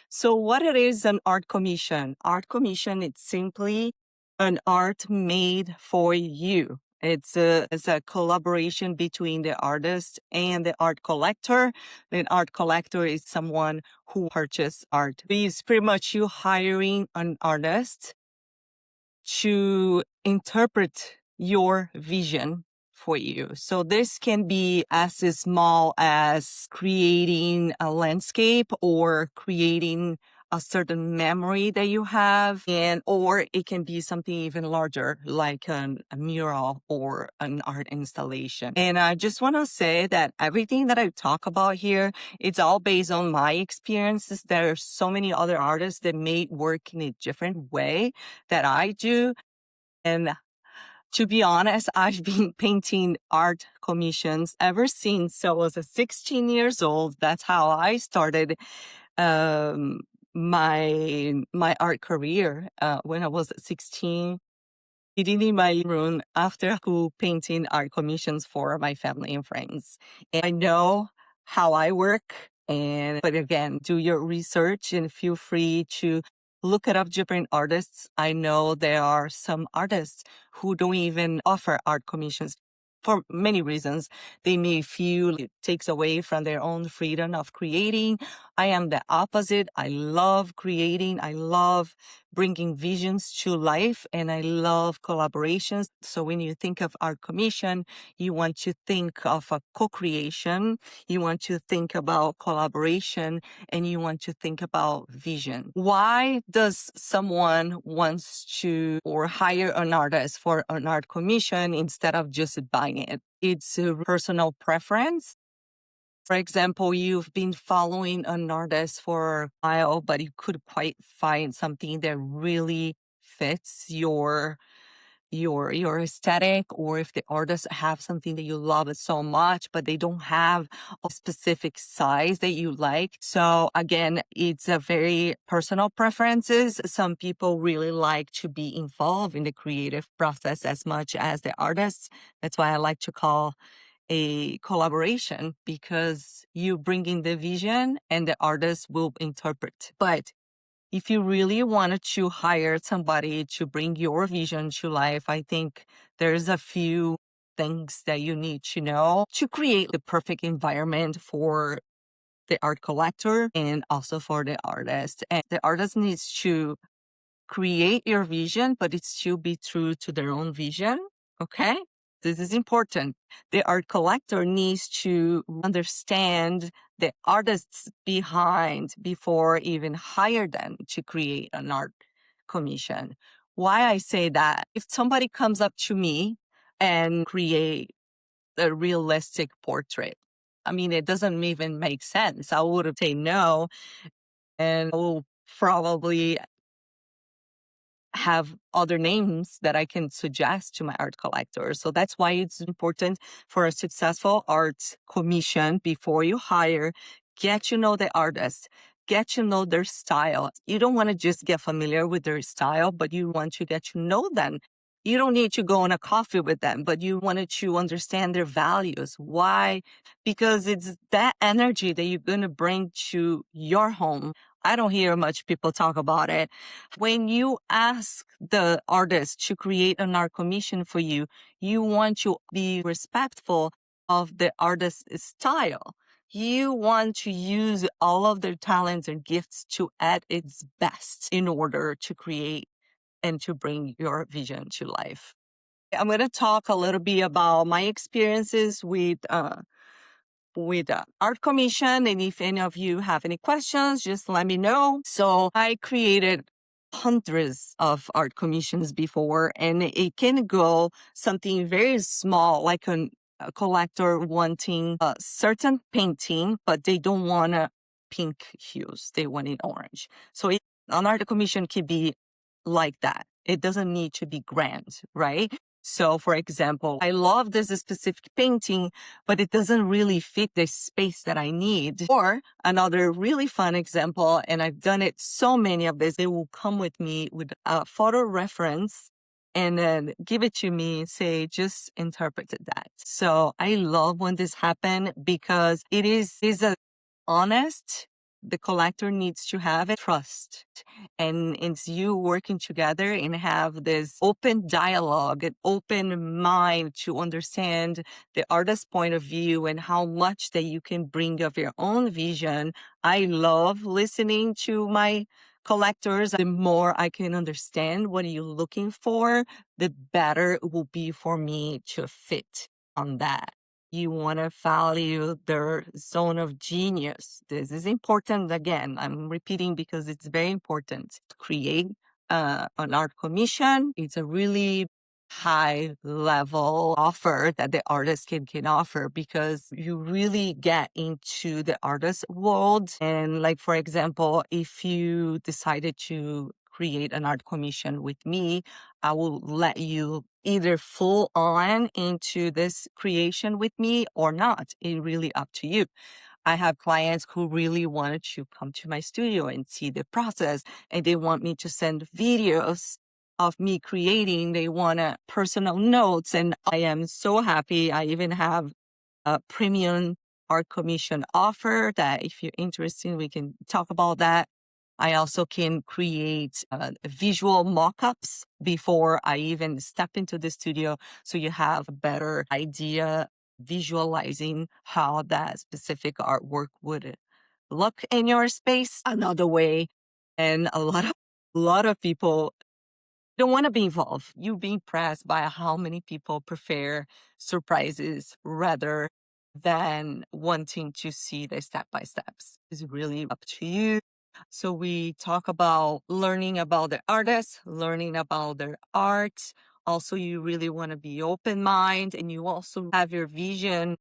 So what it is an art commission? Art commission, it's simply an art made for you. It's a collaboration between the artist and the art collector. The art collector is someone who purchases art. It's pretty much you hiring an artist to interpret your vision for you. So this can be as small as creating a landscape or creating a certain memory that you have, or it can be something even larger like a mural or an art installation. And I just want to say that everything that I talk about here, it's all based on my experiences. There are so many other artists that may work in a different way that I do. And to be honest, I've been painting art commissions ever since I was 16 years old. That's how I started um, my art career when I was 16. Sitting in my room after school painting art commissions for my family and friends. And I know how I work. But again, do your research and feel free to look it up different artists. I know there are some artists who don't even offer art commissions for many reasons. They may feel it takes away from their own freedom of creating. I am the opposite. I love creating. I love bringing visions to life, and I love collaborations. So when you think of art commission, you want to think of a co-creation, you want to think about collaboration, and you want to think about vision. Why does someone wants to or hire an artist for an art commission instead of just buying it? It's a personal preference. For example, you've been following an artist for a while, but you could quite find something that really fits your aesthetic, or if the artists have something that you love it so much, but they don't have a specific size that you like. So again, it's a very personal preferences. Some people really like to be involved in the creative process as much as the artists. That's why I like to call a collaboration, because you bring in the vision and the artist will interpret. But if you really wanted to hire somebody to bring your vision to life, I think there's a few things that you need to know to create the perfect environment for the art collector and also for the artist. And the artist needs to create your vision, but it should be true to their own vision. Okay? This is important. The art collector needs to understand the artists behind before even hire them to create an art commission. Why I say that? If somebody comes up to me and create a realistic portrait, I mean, it doesn't even make sense. I would say no, and I will probably have other names that I can suggest to my art collector. So that's why it's important for a successful art commission before you hire, get to know the artist, get to know their style. You don't want to just get familiar with their style, but you want to get to know them. You don't need to go on a coffee with them, but you wanted to understand their values. Why? Because it's that energy that you're going to bring to your home. I don't hear much people talk about it. When you ask the artist to create an art commission for you, you want to be respectful of the artist's style. You want to use all of their talents and gifts to add its best in order to create and to bring your vision to life. I'm going to talk a little bit about my experiences with art commission. And if any of you have any questions, just let me know. So I created hundreds of art commissions before, and it can go something very small, like a collector wanting a certain painting, but they don't want a pink hues. They want it orange. So an art commission can be like that. It doesn't need to be grand, right? So for example, I love this specific painting, but it doesn't really fit the space that I need. Or another really fun example, and I've done it so many of this, they will come with me with a photo reference and then give it to me and say, just interpret that. So I love when this happens because it is a honest the collector needs to have a trust. And it's you working together and have this open dialogue, an open mind to understand the artist's point of view and how much that you can bring of your own vision. I love listening to my collectors. The more I can understand what you're looking for, the better it will be for me to fit on that. You want to value their zone of genius. This is important. Again, I'm repeating because it's very important to create an art commission. It's a really high level offer that the artist can offer because you really get into the artist world. And like, for example, if you decided to create an art commission with me, I will let you either full on into this creation with me or not. It's really up to you. I have clients who really wanted to come to my studio and see the process, and they want me to send videos of me creating. They want personal notes, and I am so happy. I even have a premium art commission offer that if you're interested, we can talk about that. I also can create visual mock-ups before I even step into the studio, so you have a better idea visualizing how that specific artwork would look in your space. Another way, and a lot of people don't want to be involved. You'll be impressed by how many people prefer surprises rather than wanting to see the step by steps. It's really up to you. So we talk about learning about the artist, learning about their art. Also, you really want to be open minded and you also have your vision.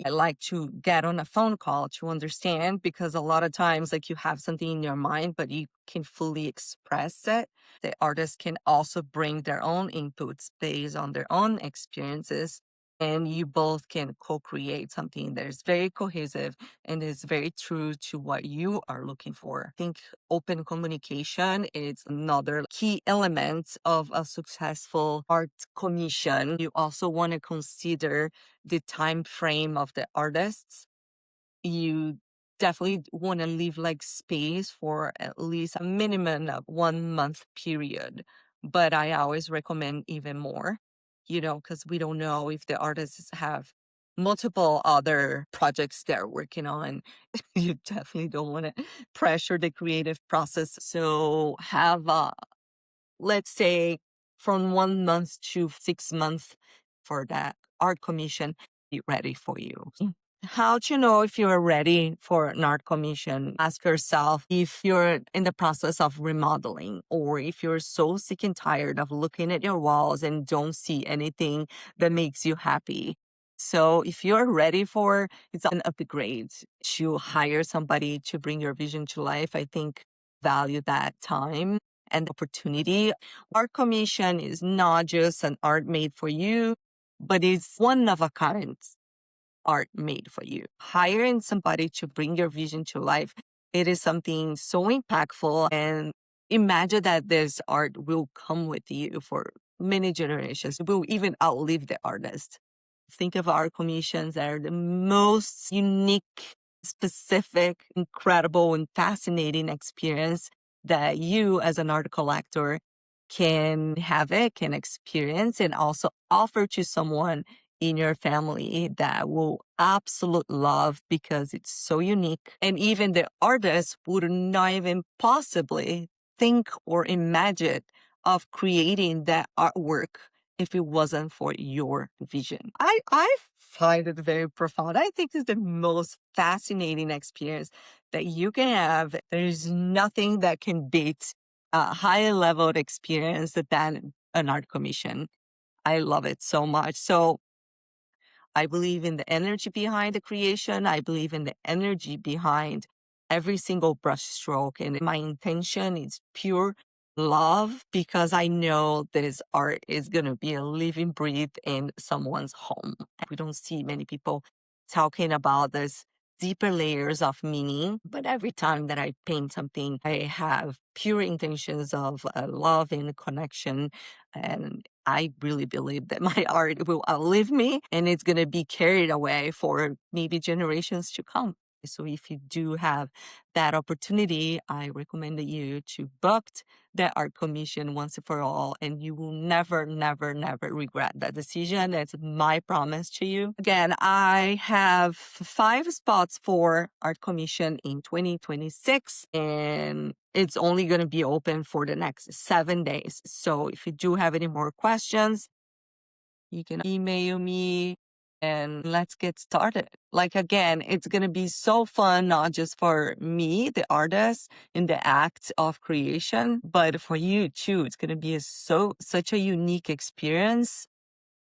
I like to get on a phone call to understand because a lot of times, like you have something in your mind, but you can fully express it. The artist can also bring their own inputs based on their own experiences. And you both can co create something that is very cohesive and is very true to what you are looking for. I think open communication is another key element of a successful art commission. You also want to consider the time frame of the artists. You definitely want to leave like space for at least a minimum of 1 month period. But I always recommend even more, because we don't know if the artists have multiple other projects they're working on. You definitely don't want to pressure the creative process. So have let's say from 1 month to 6 months for that art commission be ready for you. How to know if you're ready for an art commission? Ask yourself if you're in the process of remodeling or if you're so sick and tired of looking at your walls and don't see anything that makes you happy. So if you're ready for it's an upgrade to hire somebody to bring your vision to life, I think value that time and opportunity. Art commission is not just an art made for you, but it's one of a kind art made for you. Hiring somebody to bring your vision to life, it is something so impactful. And imagine that this art will come with you for many generations. It will even outlive the artist. Think of art commissions that are the most unique, specific, incredible, and fascinating experience that you as an art collector can have it, can experience, and also offer to someone in your family that will absolutely love because it's so unique. And even the artist would not even possibly think or imagine of creating that artwork if it wasn't for your vision. I find it very profound. I think it's the most fascinating experience that you can have. There's nothing that can beat a high level experience than an art commission. I love it so much. So I believe in the energy behind the creation. I believe in the energy behind every single brushstroke. And my intention is pure love because I know this art is going to be a living breath in someone's home. We don't see many people talking about this deeper layers of meaning. But every time that I paint something, I have pure intentions of love and connection. And I really believe that my art will outlive me and it's going to be carried away for maybe generations to come. So if you do have that opportunity, I recommend you to book the art commission once and for all, and you will never, never, never regret that decision. That's my promise to you. Again, I have 5 spots for art commission in 2026, and it's only going to be open for the next 7 days. So if you do have any more questions, you can email me and let's get started. Like, again, it's going to be so fun, not just for me, the artist, in the act of creation, but for you too. It's going to be such a unique experience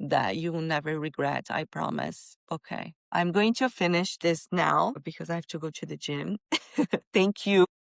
that you will never regret. I promise. Okay. I'm going to finish this now because I have to go to the gym. Thank you